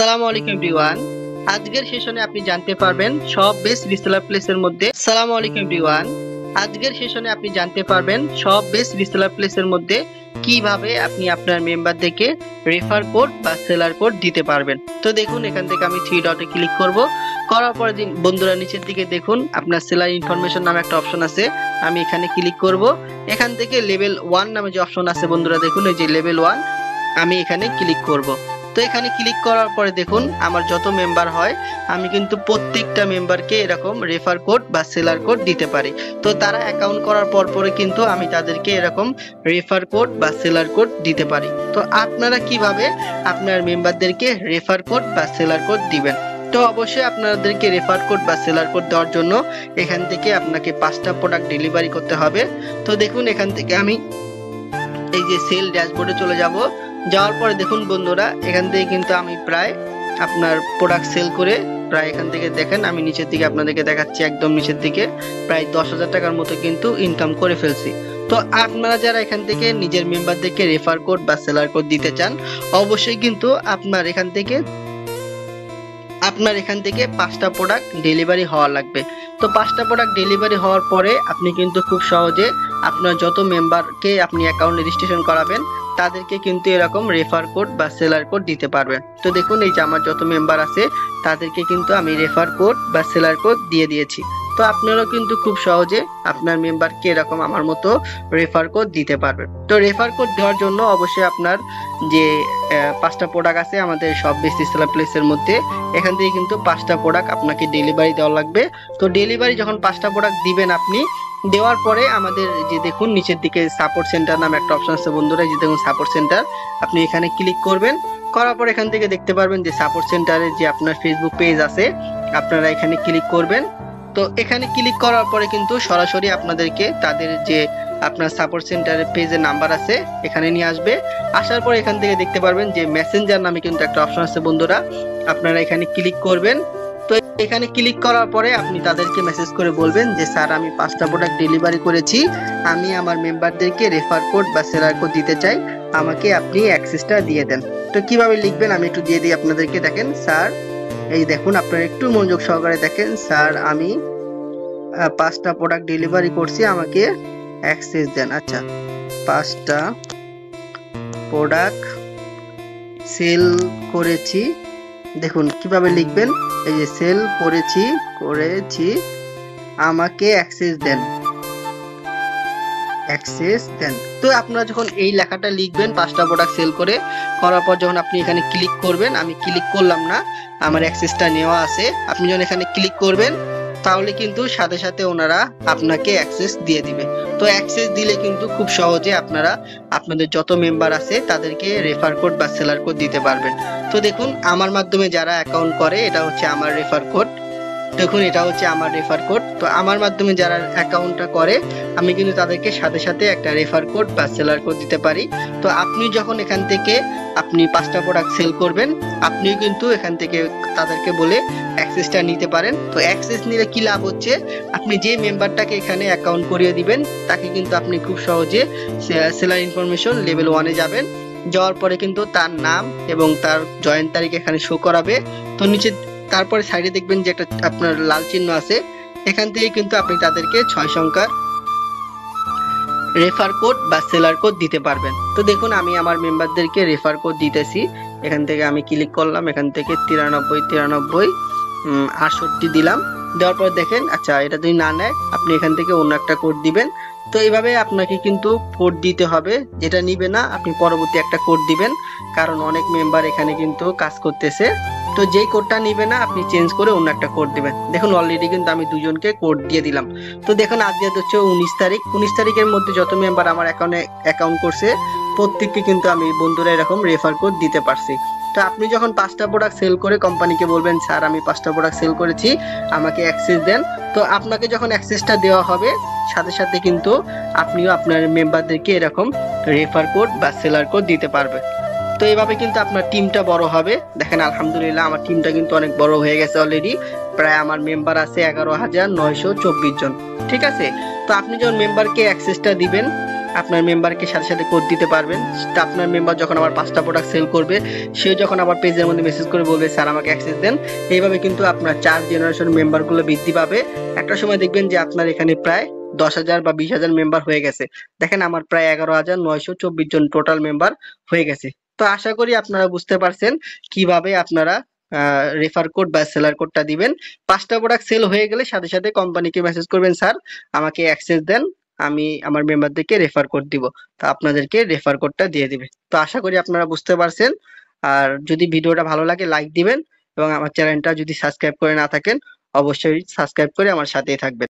আসসালামু আলাইকুম এভরিওয়ান। আজকের সেশনে আপনি জানতে পারবেন সব বেস্ট রিসেলার প্লেসের মধ্যে আসসালামু আলাইকুম এভরিওয়ান। আজকের সেশনে আপনি জানতে পারবেন সব বেস্ট রিসেলার প্লেসের মধ্যে কিভাবে আপনি আপনার মেম্বারদেরকে রেফার কোড বা সেলার কোড দিতে পারবেন। তো দেখুন, এখান থেকে আমি থ্রি ডটে ক্লিক করব। করার পরে বন্ধুরা নিচের দিকে দেখুন আপনার সেলার ইনফরমেশন নামে একটা অপশন আছে, আমি এখানে ক্লিক করব। এখান থেকে লেভেল 1 নামে যে অপশন আছে বন্ধুরা দেখুন, এই যে লেভেল 1, আমি এখানে ক্লিক করব। তো এখানে ক্লিক করার পরে দেখুন আমার যত মেম্বার হয় আমি কিন্তু প্রত্যেকটা মেম্বারকে এরকম রেফার কোড বা সেলার কোড দিতে পারি। তো তারা অ্যাকাউন্ট করার পরে কিন্তু আমি তাদেরকে এরকম রেফার কোড বা সেলার কোড দিতে পারি। তো আপনারা কিভাবে আপনার মেম্বারদেরকে রেফার কোড বা সেলার কোড দিবেন? তো অবশ্যই আপনাদেরকে রেফার কোড বা সেলার কোড দেওয়ার জন্য এখান থেকে আপনাকে 5টা প্রোডাক্ট ডেলিভারি করতে হবে। তো দেখুন, এখান থেকে আমি এই যে সেল ড্যাশবোর্ডে চলে যাব। যাওয়ার পরে দেখুন বন্ধুরা, এখান থেকে কিন্তু আমি প্রায় আপনার প্রোডাক্ট সেল করে প্রায় এখান থেকে দেখেন আমি নিচের দিকে আপনাদেরকে দেখাচ্ছি, একদম নিচের দিকে প্রায় 10,000 টাকার মতো কিন্তু ইনকাম করে ফেলছি। তো আপনারা যারা এখান থেকে নিজের মেম্বারদেরকে রেফার কোড বা সেলার কোড দিতে চান, অবশ্যই কিন্তু আপনার এখান থেকে 5টা প্রোডাক্ট ডেলিভারি হওয়া লাগবে। তো 5টা প্রোডাক্ট ডেলিভারি হওয়ার পরে আপনি কিন্তু খুব সহজে আপনার যত মেম্বারকে আপনি অ্যাকাউন্ট রেজিস্ট্রেশন করাবেন তাদেরকে কিন্তু এরকম রেফার কোড বা সেলার কোড দিতে পারবেন। তো দেখুন, এই যে আমার যত মেম্বার আছে তাদেরকে কিন্তু আমি রেফার কোড বা সেলার কোড দিয়ে দিয়েছি। তো আপনারাও কিন্তু খুব সহজে আপনার মেম্বারকে এরকম আমার মতো রেফার কোড দিতে পারবেন। তো রেফার কোড দেওয়ার জন্য অবশ্যই আপনার যে 5টা প্রোডাক্ট আছে আমাদের সব বেস্ট রিসেলার প্লেসের মধ্যে, এখান থেকে কিন্তু 5টা প্রোডাক্ট আপনাকে ডেলিভারি দেওয়া লাগবে। তো ডেলিভারি যখন 5টা প্রোডাক্ট দিবেন আপনি, দেওয়ার পরে আমাদের যে দেখুন নিচের দিকে সাপোর্ট সেন্টার নামে একটা অপশন আছে বন্ধুরা, যে দেখুন সাপোর্ট সেন্টার, আপনি এখানে ক্লিক করবেন। করার পর এখান থেকে দেখতে পারবেন যে সাপোর্ট সেন্টারে যে আপনার ফেসবুক পেজ আছে, আপনারা এখানে ক্লিক করবেন। তো এখানে ক্লিক করার পরে কিন্তু সরাসরি আপনাদেরকে তাদের যে আপনার সাপোর্ট সেন্টারের পেজের নাম্বার আছে এখানে নিয়ে আসবে। আসার পর এখান থেকে দেখতে পারবেন যে মেসেঞ্জার নামে কিন্তু একটা অপশন আছে বন্ধুরা, আপনারা এখানে ক্লিক করবেন। তো এখানে ক্লিক করার পরে আপনি তাদেরকে মেসেজ করে বলবেন যে স্যার, আমি 5টা প্রোডাক্ট ডেলিভারি করেছি, আমি আমার মেম্বারদেরকে রেফার কোড বা সেলার কোড দিতে চাই, আমাকে আপনি অ্যাক্সেসটা দিয়ে দেন। তো কিভাবে লিখবেন আমি একটু দিয়ে দিই আপনাদেরকে। দেখেন স্যার, এই দেখুন আপনারা একটু মনোযোগ সহকারে দেখেন, স্যার আমি 5টা প্রোডাক্ট ডেলিভারি করছি, আমাকে অ্যাক্সেস দেন। আচ্ছা, 5টা প্রোডাক্ট সেল করেছি, দেখুন কিভাবে লিখবেন, এই যে সেল করেছি আমাকে অ্যাক্সেস দেন। তো আপনারা যখন এই লেখাটা লিখবেন 5টা প্রোডাক্ট সেল করার পর যখন আপনি এখানে ক্লিক করবেন, আমি ক্লিক করলাম না, আমার অ্যাক্সেসটা নেওয়া আছে, আপনি যখন এখানে ক্লিক করবেন তাহলে কিন্তু সাথে সাথে ওনারা আপনাকে অ্যাক্সেস দিয়ে দিবে। তো অ্যাক্সেস দিলে কিন্তু খুব সহজে আপনারা আপনাদের যত মেম্বার আছে তাদেরকে রেফার কোড বা সেলার কোড দিতে পারবেন। তো দেখুন আমার মাধ্যমে যারা অ্যাকাউন্ট করে, এটা হচ্ছে আমার রেফার কোড, দেখুন এটা হচ্ছে আমার রেফার কোড। তো আমার মাধ্যমে যারা অ্যাকাউন্টটা করে আমি কিন্তু তাদেরকে সাথে সাথে একটা রেফার কোড বা সেলার কোড দিতে পারি। তো আপনি যখন এখান থেকে আপনি 5টা প্রোডাক্ট সেল করবেন, আপনিও কিন্তু এখান থেকে তাদেরকে বলে অ্যাক্সেসটা নিতে পারেন। তো অ্যাক্সেস নিলে কি লাভ হচ্ছে, আপনি যে মেম্বারটাকে এখানে অ্যাকাউন্ট করিয়ে দিবেন তাকে কিন্তু আপনি খুব সহজে সেলার ইনফরমেশন লেভেল 1-এ যাবেন। যাওয়ার পরে কিন্তু তার নাম এবং তার জয়েন তারিখ এখানে শো করাবে। তো নিচে তারপরে সাইডে দেখবেন যে একটা আপনার লাল চিহ্ন আছে, এখান থেকে কিন্তু আপনি তাদেরকে 6 সংখ্যার রেফার কোড বা সেলার কোড দিতে পারবেন। তো দেখুন আমি আমার মেম্বারদেরকে রেফার কোড দিতেছি, এখান থেকে আমি ক্লিক করলাম, এখান থেকে 93 68 দিলাম। দেওয়ার পর দেখেন, আচ্ছা এটা যদি না নেয় আপনি এখান থেকে অন্য একটা কোড দিবেন। তো এইভাবে আপনাকে কিন্তু কোড দিতে হবে, যেটা নিবে না আপনি পরবর্তী একটা কোড দিবেন, কারণ অনেক মেম্বার এখানে কিন্তু কাজ করতেছে। তো যেই কোডটা নিবে না আপনি চেঞ্জ করে অন্য একটা কোড দিবেন। দেখুন অলরেডি কিন্তু আমি দুজনকে কোড দিয়ে দিলাম। তো দেখুন আজকে হচ্ছে 19 তারিখের মধ্যে যত মেম্বার আমার অ্যাকাউন্ট করছে প্রত্যেককে কিন্তু আমি বন্ধুরা এরকম রেফার কোড দিতে পারছি। তো আপনি যখন 5টা প্রোডাক্ট সেল করে কোম্পানিকে বলবেন স্যার আমি 5টা প্রোডাক্ট সেল করেছি, আমাকে অ্যাক্সেস দেন। তো আপনাকে যখন অ্যাক্সেসটা দেওয়া হবে সাথে সাথে কিন্তু আপনিও আপনার মেম্বারদেরকে এরকম রেফার কোড বা সেলার কোড দিতে পারবেন। তো এইভাবে কিন্তু আপনার টিমটা বড় হবে। দেখেন আলহামদুলিল্লাহ আমার টিমটা কিন্তু অনেক বড় হয়ে গেছে অলরেডি, প্রায় আমার মেম্বার আছে 11,924 জন। ঠিক আছে, তো আপনি যখন মেম্বারকে অ্যাক্সেসটা দিবেন আপনার মেম্বারকে সাথে সাথে কোড দিতে পারবেন। তা আপনার মেম্বার যখন আবার 5টা প্রোডাক্ট সেল করবে, সে যখন আবার পেজের মধ্যে মেসেজ করে বলবে স্যার আমাকে অ্যাক্সেস দেন, এইভাবে কিন্তু আপনার 4 জেনারেশন মেম্বারগুলো বৃদ্ধি পাবে। একটা সময় দেখবেন যে আপনার এখানে প্রায় 10,000 বা 20,000 মেম্বার হয়ে গেছে। দেখেন আমার প্রায় 11,924 জন টোটাল মেম্বার হয়ে গেছে। তো আশা করি আপনারা বুঝতে পারছেন কিভাবে আপনারা রেফার কোড বা সেলার কোডটা দিবেন। 5টা প্রোডাক্ট সেল হয়ে গেলে সাথে সাথে কোম্পানিকে মেসেজ করবেন স্যার আমাকে অ্যাক্সেস দেন, আমি আমার মেম্বারদেরকে রেফার কোড দিব। তো আপনাদেরকে রেফার কোডটা দিয়ে দিবে। তো আশা করি আপনারা বুঝতে পারছেন। আর যদি ভিডিওটা ভালো লাগে লাইক দিবেন এবং আমার চ্যানেলটা যদি সাবস্ক্রাইব করে না থাকেন অবশ্যই সাবস্ক্রাইব করে আমার সাথেই থাকবেন।